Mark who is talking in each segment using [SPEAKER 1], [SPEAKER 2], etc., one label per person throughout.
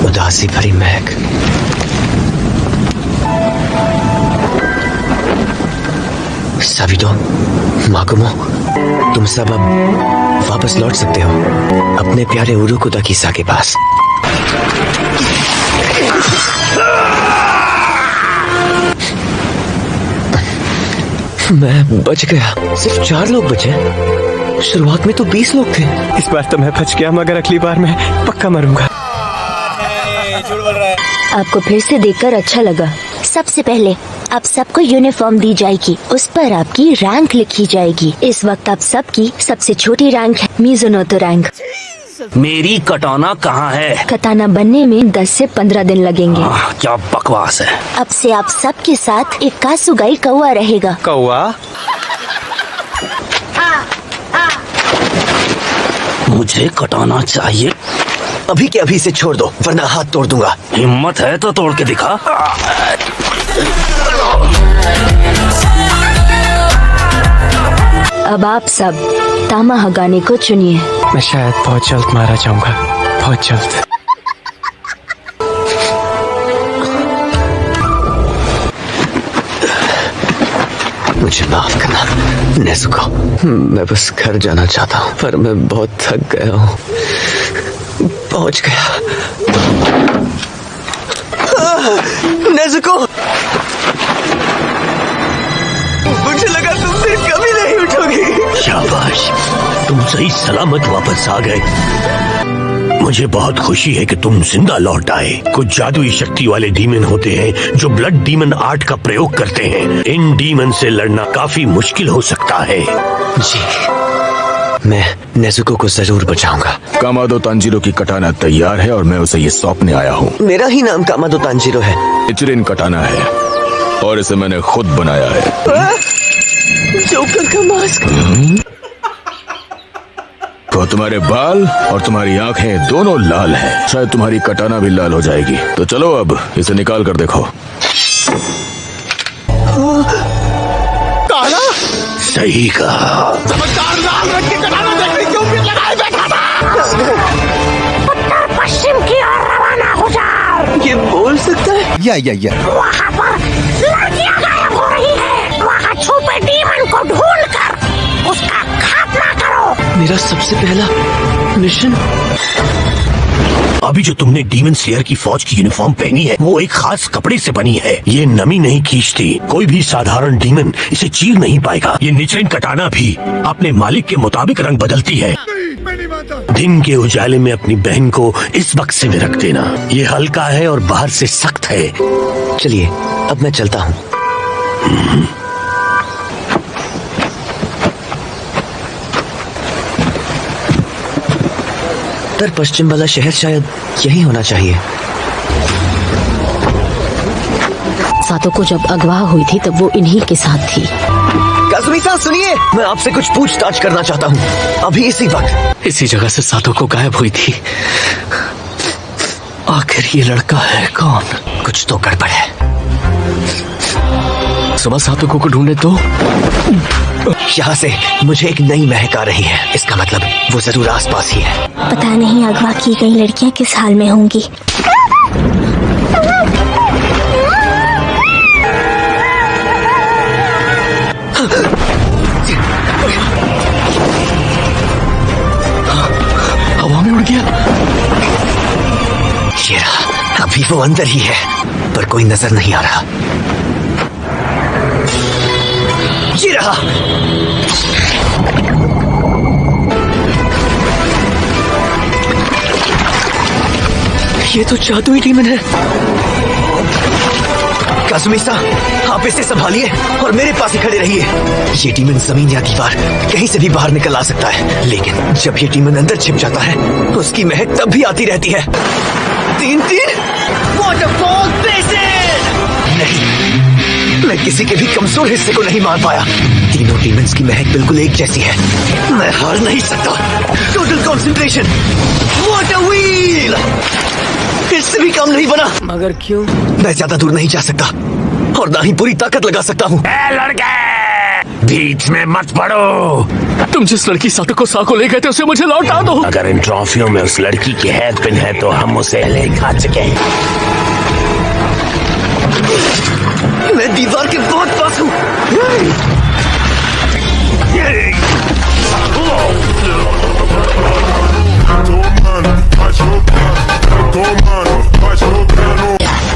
[SPEAKER 1] उदासी भरी महक। साविटो, माकुमो, तुम सब अब वापस लौट सकते हो अपने प्यारे उरुकुदाकिसा के पास। मैं बच गया। सिर्फ 4 लोग बचे। शुरुआत में तो 20 लोग थे।
[SPEAKER 2] इस बार तो मैं बच गया, मगर अगली बार मैं पक्का मरूंगा।
[SPEAKER 3] आपको फिर से देखकर अच्छा लगा। सबसे पहले आप सबको यूनिफॉर्म दी जाएगी, उस पर आपकी रैंक लिखी जाएगी। इस वक्त आप सबकी सबसे छोटी रैंक है मिज़ुनोतो रैंक।
[SPEAKER 4] मेरी कटाना कहाँ है?
[SPEAKER 3] कटाना बनने में 10 से 15 दिन लगेंगे।
[SPEAKER 4] क्या बकवास है।
[SPEAKER 3] अब से आप सबके साथ एक कासुगाई कौवा रहेगा।
[SPEAKER 2] कौवा?
[SPEAKER 4] मुझे कटाना चाहिए।
[SPEAKER 1] अभी के अभी से छोड़ दो, वरना हाथ तोड़ दूंगा।
[SPEAKER 4] हिम्मत है तो तोड़ के दिखा।
[SPEAKER 3] अब आप सब तामा हगाने को चुनिए।
[SPEAKER 2] मैं शायद बहुत जल्द मारा जाऊंगा, बहुत जल्द।
[SPEAKER 1] मुझे माफ करना नेजुको, मैं बस घर जाना चाहता हूँ, पर मैं बहुत थक गया हूँ। पहुंच गया। नेजुको, मुझे लगा तुम फिर कभी नहीं उठोगी।
[SPEAKER 4] शाबाश, तुम सही सलामत वापस आ गए। मुझे बहुत खुशी है कि तुम जिंदा लौट आए। कुछ जादुई शक्ति वाले डीमन होते हैं जो ब्लड डीमन आर्ट का प्रयोग करते हैं। इन डीमन से लड़ना काफी मुश्किल हो सकता है।
[SPEAKER 1] जी, मैं नेजुको को जरूर बचाऊंगा।
[SPEAKER 5] कामादो तांजीरो की कटाना तैयार है और मैं उसे ये सौंपने आया हूँ।
[SPEAKER 1] मेरा ही नाम कामादो तांजीरो है।
[SPEAKER 5] इचिरिन कटाना है और इसे मैंने खुद बनाया है।
[SPEAKER 1] जोकर का मास्क।
[SPEAKER 5] तो तुम्हारे बाल और तुम्हारी आंखें दोनों लाल हैं। शायद तुम्हारी कटाना भी लाल हो जाएगी। तो चलो अब इसे निकाल कर देखो।
[SPEAKER 1] काला?
[SPEAKER 4] सही कहा।
[SPEAKER 1] चमकदार लाल रंग की कटाना देखने क्यों फिर लगाए बैठा था?
[SPEAKER 6] उत्तर पश्चिम की ओर रवाना हो जाओ।
[SPEAKER 1] ये बोल सकता है?
[SPEAKER 5] या
[SPEAKER 6] वहाँ पर लड़कियाँ गायब हो रही है। वहाँ छुपे डीमन को ढूंढ कर उसका खात्मा करो।
[SPEAKER 1] मेरा सबसे पहला मिशन।
[SPEAKER 4] अभी जो तुमने डीमन स्लेयर की फौज की यूनिफॉर्म पहनी है वो एक खास कपड़े से बनी है। ये नमी नहीं खींचती। कोई भी साधारण डीमन इसे चीर नहीं पाएगा। ये निचरिन कटाना भी अपने मालिक के मुताबिक रंग बदलती है। दिन के उजाले में अपनी बहन को इस बक्से में रख देना। ये हल्का है और बाहर से सख्त है।
[SPEAKER 1] चलिए अब मैं चलता हूँ। उत्तर पश्चिम वाला शहर शायद यही होना चाहिए।
[SPEAKER 3] सातो को जब अगवा हुई थी तब वो इन्हीं के साथ थी।
[SPEAKER 1] काजुमी-सान सुनिए, मैं आपसे कुछ पूछताछ करना चाहता हूँ। अभी इसी वक्त
[SPEAKER 4] इसी जगह से सातो को गायब हुई थी। आखिर ये लड़का है कौन?
[SPEAKER 1] कुछ तो गड़बड़ है।
[SPEAKER 4] सुबह सातो को ढूंढे तो
[SPEAKER 1] यहाँ से मुझे एक नई महक आ रही है। इसका मतलब वो जरूर आसपास ही है।
[SPEAKER 3] पता नहीं अगवा की गई लड़कियाँ किस हाल में होंगी।
[SPEAKER 4] हवा में उड़ गया।
[SPEAKER 1] ये रहा, अभी वो अंदर ही है, पर कोई नजर नहीं आ रहा। ये रहा। ये तो जादुई डीमन है। काजुमी-सान, आप इसे संभालिए और मेरे पास ही खड़े रहिए। ये डीमन जमीन या दीवार कहीं से भी बाहर निकल आ सकता है, लेकिन जब ये डीमन अंदर छिप जाता है उसकी महक तब भी आती रहती है। 3-3 वॉटरफॉल बेसिन। नहीं, मैं किसी के भी कमजोर हिस्से को नहीं मार पाया। तीनों डीमंस की महक बिल्कुल एक जैसी है। मैं हार नहीं सकता। Total concentration. Water wheel. इससे भी काम नहीं बना।
[SPEAKER 2] मगर क्यों?
[SPEAKER 1] मैं ज्यादा दूर नहीं जा सकता और ना ही पूरी ताकत लगा सकता हूँ।
[SPEAKER 6] लड़के,
[SPEAKER 4] बीच में मत पड़ो।
[SPEAKER 2] तुम जिस लड़की साटोको को ले गए थे उसे मुझे लौटा दो।
[SPEAKER 4] अगर इन ट्रॉफियों में उस लड़की की हेयर पिन है तो हम उसे पहले खा चुके हैं।
[SPEAKER 1] मैं दीवार के बहुत पास हूँ।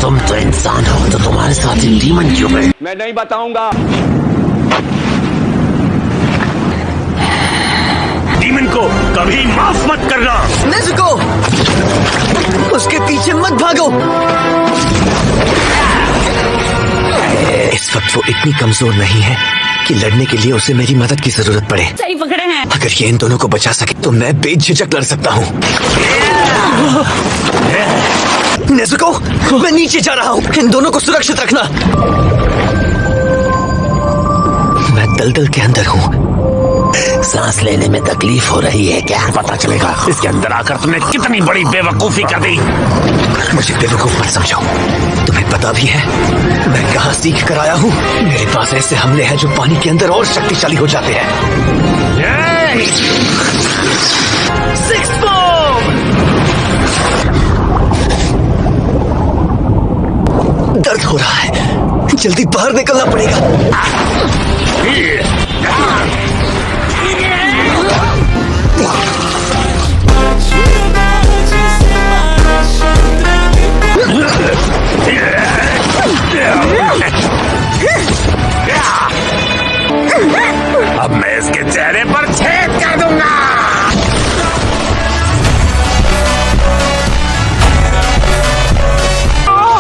[SPEAKER 4] तुम तो इंसान हो तो तुम्हारे साथ इन डीमन क्यों है?
[SPEAKER 7] मैं नहीं बताऊंगा।
[SPEAKER 4] डीमन को कभी माफ मत करना।
[SPEAKER 1] नेज़ुको, उसके पीछे मत भागो। इस वक्त वो इतनी कमजोर नहीं है कि लड़ने के लिए उसे मेरी मदद की जरूरत पड़े।
[SPEAKER 6] सही पकड़े हैं।
[SPEAKER 1] अगर ये इन दोनों को बचा सके तो मैं बेझिझक लड़ सकता हूँ। नेज़ुको, मैं नीचे जा रहा हूँ। इन दोनों को सुरक्षित रखना। मैं दलदल के अंदर हूँ।
[SPEAKER 4] सांस लेने में तकलीफ हो रही है क्या? पता चलेगा इसके अंदर आकर तुमने कितनी बड़ी बेवकूफी कर दी।
[SPEAKER 1] मुझे बेवकूफ मत समझो। तुम्हें पता भी है मैं कहाँ सीख कर आया हूँ। मेरे पास ऐसे हमले हैं जो पानी के अंदर और शक्तिशाली हो जाते हैं। Six bomb! दर्द हो रहा है, जल्दी बाहर निकलना पड़ेगा।
[SPEAKER 4] अब मैं इसके चेहरे पर छेद कर दूंगा।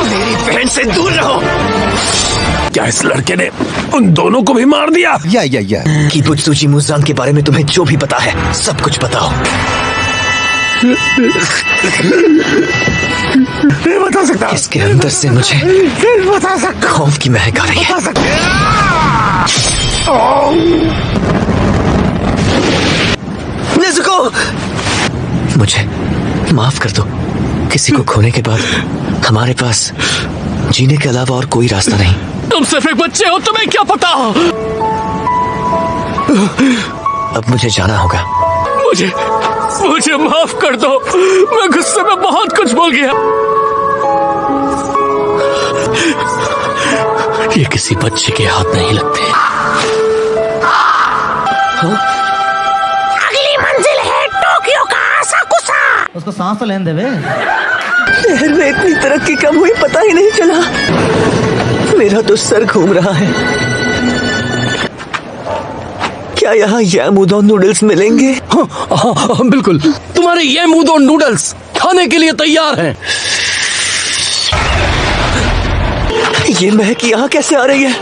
[SPEAKER 1] मेरी बहन से दूर रहो।
[SPEAKER 4] क्या इस लड़के ने उन दोनों को भी मार दिया?
[SPEAKER 5] या
[SPEAKER 1] किबुत्सुजी मुज़ान के बारे में तुम्हें जो भी पता है सब कुछ बताओ।
[SPEAKER 4] नहीं बता सकता।
[SPEAKER 1] इसके अंदर से मुझे
[SPEAKER 4] नहीं बता सकता।
[SPEAKER 1] खौफ की महक आ रही है। नेज़ुको, मुझे माफ कर दो। किसी को खोने के बाद हमारे पास जीने के अलावा और कोई रास्ता नहीं।
[SPEAKER 2] तुम सिर्फ एक बच्चे हो, तुम्हें क्या पता?
[SPEAKER 1] अब मुझे जाना होगा।
[SPEAKER 2] मुझे माफ कर दो। मैं गुस्से में बहुत कुछ बोल गया। ये किसी बच्चे के हाथ नहीं लगते।
[SPEAKER 6] अगली मंजिल है टोक्यो का आसाकुसा।
[SPEAKER 8] उसको सांस तो लेने देवे।
[SPEAKER 1] शहर में इतनी तरक्की कब हुई पता ही नहीं चला। मेरा तो सर घूम रहा है। क्या यहाँ यामुदो नूडल्स मिलेंगे?
[SPEAKER 2] हाँ, बिल्कुल। तुम्हारे ये मूदो नूडल्स खाने के लिए तैयार हैं।
[SPEAKER 1] ये महक यहाँ कैसे आ रही है?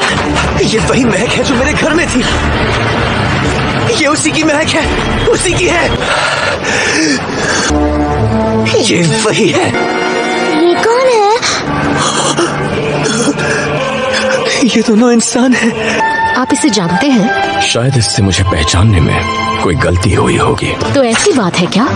[SPEAKER 1] ये वही महक है जो मेरे घर में थी। ये उसी की महक है, उसी की है। ये वही है।
[SPEAKER 3] ये कौन है?
[SPEAKER 1] ये दोनों इंसान हैं।
[SPEAKER 9] आप इसे जानते हैं?
[SPEAKER 2] शायद इससे मुझे पहचानने में कोई गलती हुई होगी।
[SPEAKER 9] तो ऐसी बात है क्या?